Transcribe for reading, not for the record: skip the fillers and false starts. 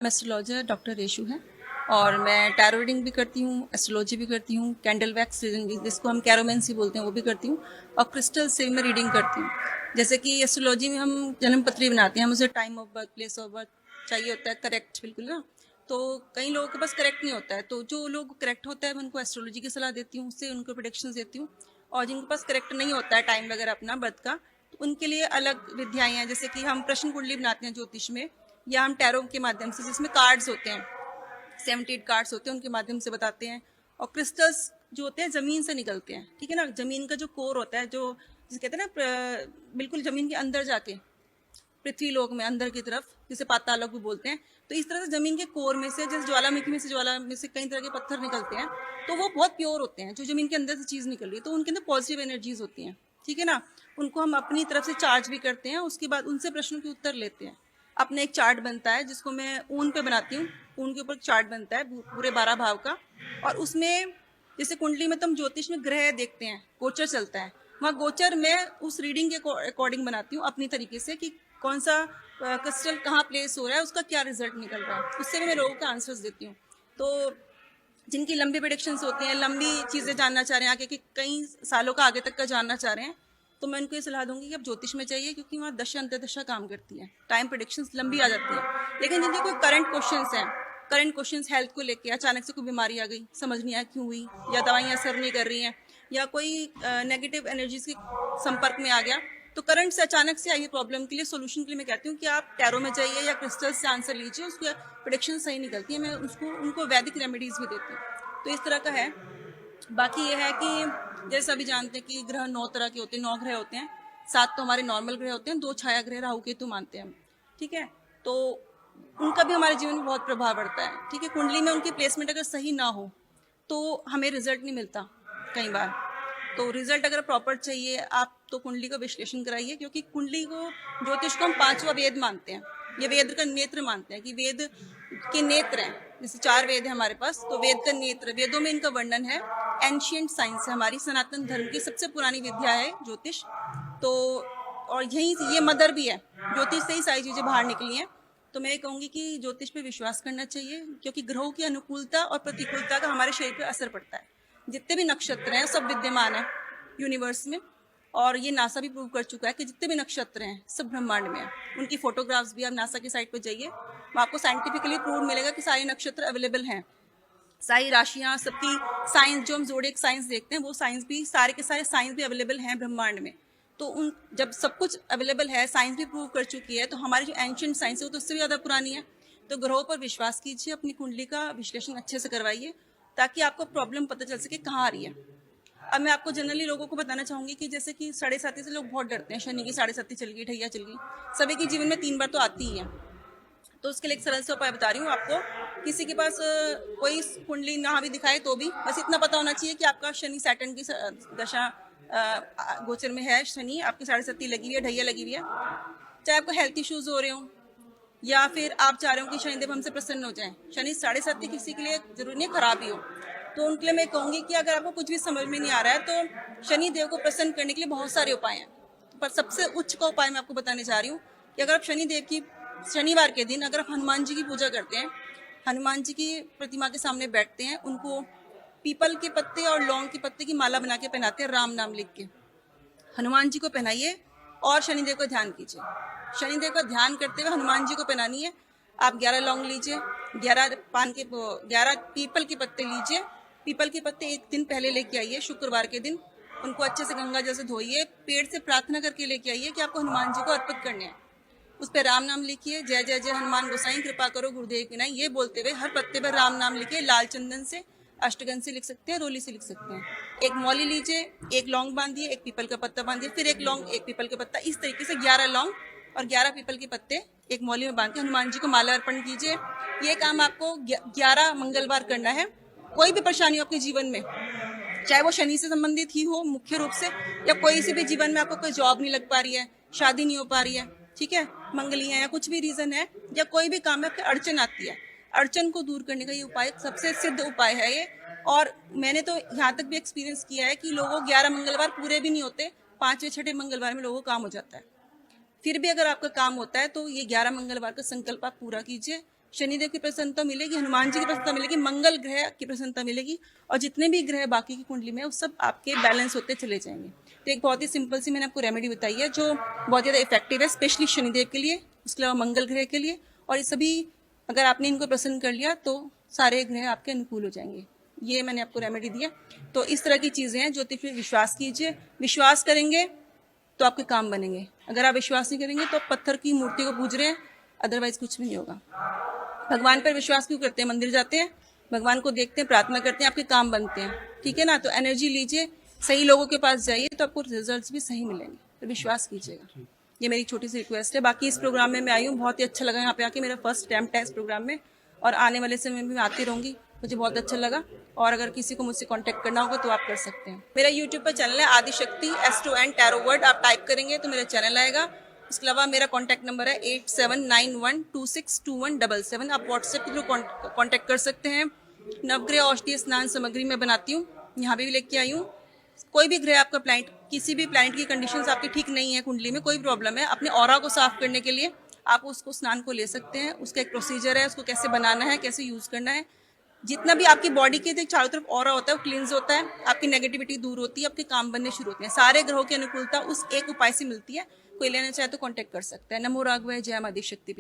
मैं astrologer doctor Reshu है और मैं टैरो रीडिंग भी करती हूँ, एस्ट्रोलॉजी भी करती हूँ, कैंडल वैक्स रीडिंग जिसको हम कैरोमेंसी बोलते हैं वो भी करती हूँ और क्रिस्टल से मैं रीडिंग करती हूँ। जैसे कि एस्ट्रोलॉजी में हम जन्म पत्री बनाते हैं, हम उसे time of birth, place of birth चाहिए होता है करेक्ट बिल्कुल ना। तो कई लोगों के पास करेक्ट नहीं होता है, तो जो लोग करेक्ट होता है मैं उनको एस्ट्रोलॉजी की सलाह देती हूँ, उससे उनको प्रोडिक्शन देती हूँ। और जिनके पास करेक्ट नहीं होता है टाइम वगैरह अपना बर्थ का, तो उनके लिए अलग विधियाएं हैं। जैसे कि हम प्रश्न कुंडली बनाते हैं ज्योतिष में, या हम टैरो के माध्यम से, जिसमें कार्ड्स होते हैं, 78 कार्ड्स होते हैं, उनके माध्यम से बताते हैं। और क्रिस्टल्स जो होते हैं जमीन से निकलते हैं, ठीक है ना। जमीन का जो कोर होता है, जो जिसे कहते हैं ना, बिल्कुल जमीन के अंदर जाके, पृथ्वी लोक में अंदर की तरफ, जिसे पाताल लोक भी बोलते हैं। तो इस तरह से जमीन के कोर में से, जैसे ज्वालामुखी में से, ज्वाला में से कई तरह के पत्थर निकलते हैं, तो वो बहुत प्योर होते हैं। जो जमीन के अंदर से चीज निकल रही है तो उनके अंदर पॉजिटिव एनर्जीज होती हैं, ठीक है ना। उनको हम अपनी तरफ से चार्ज भी करते हैं, उसके बाद उनसे प्रश्नों के उत्तर लेते हैं। अपना एक चार्ट बनता है जिसको मैं ऊन पे बनाती हूँ, ऊन के ऊपर चार्ट बनता है पूरे 12 भाव का। और उसमें जैसे कुंडली में तो हम ज्योतिष में ग्रह देखते हैं, गोचर चलता है, वहाँ गोचर मैं उस रीडिंग के अकॉर्डिंग बनाती हूँ अपनी तरीके से, कि कौन सा क्रिस्टल कहाँ प्लेस हो रहा है, उसका क्या रिजल्ट निकल रहा है, उससे भी मैं लोगों को आंसर्स देती हूँ। तो जिनकी लंबी प्रेडिक्शंस होती हैं, लंबी चीज़ें जानना चाह रहे हैं आगे कि कई सालों का आगे तक का जानना चाह रहे हैं, तो मैं उनको ये सलाह दूंगी कि अब ज्योतिष में चाहिए, क्योंकि वहाँ दशा अंतर्दशा काम करती है, टाइम प्रेडिक्शंस लंबी आ जाती है। लेकिन जिनके कोई करंट क्वेश्चंस हैं, करंट क्वेश्चंस हेल्थ को लेके, अचानक से कोई बीमारी आ गई, समझ नहीं आया क्यों हुई, या दवाइयाँ असर नहीं कर रही हैं, या कोई नेगेटिव एनर्जीज के संपर्क में आ गया, तो करंट से अचानक से आई प्रॉब्लम के लिए, सोल्यूशन के लिए मैं कहती हूँ कि आप टैरो में जाइए या क्रिस्टल से आंसर लीजिए, उसकी प्रोडिक्शन सही निकलती है। मैं उसको उनको वैदिक रेमेडीज भी देती हूँ। तो इस तरह का है। बाकी ये है कि जैसे अभी जानते हैं कि ग्रह 9 तरह के होते हैं, 9 ग्रह होते हैं। 7 तो हमारे नॉर्मल ग्रह होते हैं, 2 छाया ग्रह राहु केतु मानते हैं हम, ठीक है। तो उनका भी हमारे जीवन में बहुत प्रभाव पड़ता है, ठीक है। कुंडली में उनकी प्लेसमेंट अगर सही ना हो तो हमें रिजल्ट नहीं मिलता कई बार। तो रिजल्ट अगर प्रॉपर चाहिए आप, तो कुंडली का विश्लेषण कराइए, क्योंकि कुंडली को, ज्योतिष को हम 5वां वेद मानते हैं। ये वेद का नेत्र मानते हैं, कि वेद के नेत्र हैं। जैसे 4 वेद है हमारे पास, तो वेद का नेत्र, वेदों में इनका वर्णन है। एंशियंट साइंस है, हमारी सनातन धर्म की सबसे पुरानी विद्या है ज्योतिष। तो और यही ये मदर भी है, ज्योतिष से ही सारी चीजें बाहर निकली हैं। तो मैं ये कहूंगी कि ज्योतिष पे विश्वास करना चाहिए, क्योंकि ग्रहों की अनुकूलता और प्रतिकूलता का हमारे शरीर पर असर पड़ता है। जितने भी नक्षत्र हैं सब विद्यमान है यूनिवर्स में, और ये नासा भी प्रूव कर चुका है कि जितने भी नक्षत्र हैं सब ब्रह्मांड में है। उनकी फोटोग्राफ्स भी, आप नासा की साइट पर जाइए, वहाँ आपको साइंटिफिकली प्रूव मिलेगा कि सारे नक्षत्र अवेलेबल हैं, सारी राशियां, सबकी साइंस, जो हम जोडिक साइंस देखते हैं वो साइंस भी, सारे के सारे साइंस भी अवेलेबल हैं ब्रह्मांड में। तो उन, जब सब कुछ अवेलेबल है, साइंस भी प्रूव कर चुकी है, तो हमारी जो एंशियंट साइंस है वो तो उससे भी ज़्यादा पुरानी है। तो ग्रहों पर विश्वास कीजिए, अपनी कुंडली का विश्लेषण अच्छे से करवाइए, ताकि आपको प्रॉब्लम पता चल सके कहाँ आ रही है। अब मैं आपको जनरली लोगों को बताना चाहूंगी कि जैसे कि 7.5 से लोग बहुत डरते हैं, शनि की 7.5 चल गई, ढैया चल गई, सभी के जीवन में 3 बार तो आती ही है। तो उसके लिए एक सरल सा उपाय बता रही हूँ आपको। किसी के पास कोई कुंडली ना भी दिखाए तो भी बस इतना पता होना चाहिए कि आपका शनि सैटर्न की दशा गोचर में है, शनि आपकी 7.5 लगी हुई है, ढैया लगी हुई है। चाहे आपको हेल्थ इश्यूज हो रहे हो, या फिर आप चाह रहे हो कि शनिदेव हमसे प्रसन्न हो जाए। शनि 7.5 किसी के लिए जरूरी नहीं खराब ही हो, तो उनके लिए मैं कहूंगी कि अगर आपको कुछ भी समझ में नहीं आ रहा है, तो शनि देव को प्रसन्न करने के लिए बहुत सारे उपाय हैं, पर सबसे उच्च का उपाय मैं आपको बताने जा रही हूँ कि अगर आप शनि देव की, शनिवार के दिन अगर आप हनुमान जी की पूजा करते हैं, हनुमान जी की प्रतिमा के सामने बैठते हैं, उनको पीपल के पत्ते और लौंग के पत्ते की माला बना के पहनाते हैं, राम नाम लिख के हनुमान जी को पहनाइए, और शनिदेव का ध्यान कीजिए। शनिदेव का ध्यान करते हुए हनुमान जी को पहनानी है। आप 11 लौंग लीजिए, 11 पीपल के पत्ते लीजिए। पीपल के पत्ते एक दिन पहले लेके आइए, शुक्रवार के दिन उनको अच्छे से गंगा जल से धोइए, पेड़ से प्रार्थना करके लेके आइए कि आपको हनुमान जी को अर्पित करने हैं। उस पर राम नाम लिखिए, जय जय जय हनुमान गोसाई कृपा करो गुरुदेव की नाई, ये बोलते हुए हर पत्ते पर राम नाम लिखिए। लाल चंदन से, अष्टगन से लिख सकते हैं, रोली से लिख सकते हैं। एक मौली लीजिए, एक लौंग बांधिए, एक पीपल का पत्ता बांधिए, फिर एक लौंग, एक पीपल का पत्ता, इस तरीके से 11 लौंग और 11 पीपल के पत्ते एक मौली में बांध के हनुमान जी को माला अर्पण कीजिए। ये काम आपको 11 मंगलवार करना है। कोई भी परेशानी हो आपके जीवन में, चाहे वो शनि से संबंधित ही हो मुख्य रूप से, या कोई से भी जीवन में आपको कोई जॉब नहीं लग पा रही है, शादी नहीं हो पा रही है, ठीक है, मंगली है, या कुछ भी रीजन है, या कोई भी काम में आपकी अड़चन आती है, अड़चन को दूर करने का ये उपाय सबसे सिद्ध उपाय है ये। और मैंने तो यहाँ तक भी एक्सपीरियंस किया है कि लोगों 11 मंगलवार पूरे भी नहीं होते, 5वें 6ठे मंगलवार में लोगों को काम हो जाता है। फिर भी अगर आपका काम होता है तो ये 11 मंगलवार का संकल्प आप पूरा कीजिए, शनिदेव की प्रसन्नता मिलेगी, हनुमान जी की प्रसन्नता मिलेगी, मंगल ग्रह की प्रसन्नता मिलेगी, और जितने भी ग्रह बाकी की कुंडली में वो सब आपके बैलेंस होते चले जाएंगे। तो एक बहुत ही सिंपल सी मैंने आपको रेमेडी बताई है जो बहुत ज़्यादा इफेक्टिव है, स्पेशली शनिदेव के लिए, उसके अलावा मंगल ग्रह के लिए। और ये सभी अगर आपने इनको प्रसन्न कर लिया तो सारे ग्रह आपके अनुकूल हो जाएंगे। ये मैंने आपको रेमेडी दी है। तो इस तरह की चीज़ें हैं, ज्योतिष में विश्वास कीजिए, विश्वास करेंगे तो आपके काम बनेंगे। अगर आप विश्वास नहीं करेंगे तो आप पत्थर की मूर्ति को पूज रहे हैं, अदरवाइज कुछ भी नहीं होगा। भगवान पर विश्वास क्यों करते हैं? मंदिर जाते हैं, भगवान को देखते हैं, प्रार्थना करते हैं, आपके काम बनते हैं, ठीक है ना। तो एनर्जी लीजिए, सही लोगों के पास जाइए तो आपको रिजल्ट्स भी सही मिलेंगे, तो विश्वास कीजिएगा। ये मेरी छोटी सी रिक्वेस्ट है। बाकी इस प्रोग्राम में मैं आई हूँ, बहुत ही अच्छा लगा यहाँ पे आके, मेरा फर्स्ट अटेम्प्ट है इस प्रोग्राम में, और आने वाले समय में मैं आती रहूँगी, मुझे बहुत अच्छा लगा। और अगर किसी को मुझसे कांटेक्ट करना होगा तो आप कर सकते हैं। मेरा यूट्यूब पर चैनल है आदिशक्ति S2N टैरो वर्ड, आप टाइप करेंगे तो मेरा चैनल आएगा। इसके अलावा मेरा कॉन्टैक्ट नंबर है 8791262177। आप व्हाट्सएप के थ्रू कॉन्टैक्ट कर सकते हैं। नवग्रह औषधीय स्नान सामग्री मैं बनाती हूँ, यहाँ भी लेके आई हूँ। कोई भी ग्रह आपका प्लैनेट, किसी भी प्लैनेट की कंडीशंस आपकी ठीक नहीं है, कुंडली में कोई प्रॉब्लम है, अपने ऑरा को साफ करने के लिए आप उसको स्नान को ले सकते हैं। उसका एक प्रोसीजर है, उसको कैसे बनाना है, कैसे यूज करना है। जितना भी आपकी बॉडी के चारों तरफ ऑरा होता है वो क्लींस होता है, आपकी नेगेटिविटी दूर होती है, आपके काम बनने शुरू होते हैं। सारे ग्रहों की अनुकूलता उस एक उपाय से मिलती है। कोई लेना चाहे तो कांटेक्ट कर सकता है। नमो राघवाय, जय मां आदिशक्ति पिता।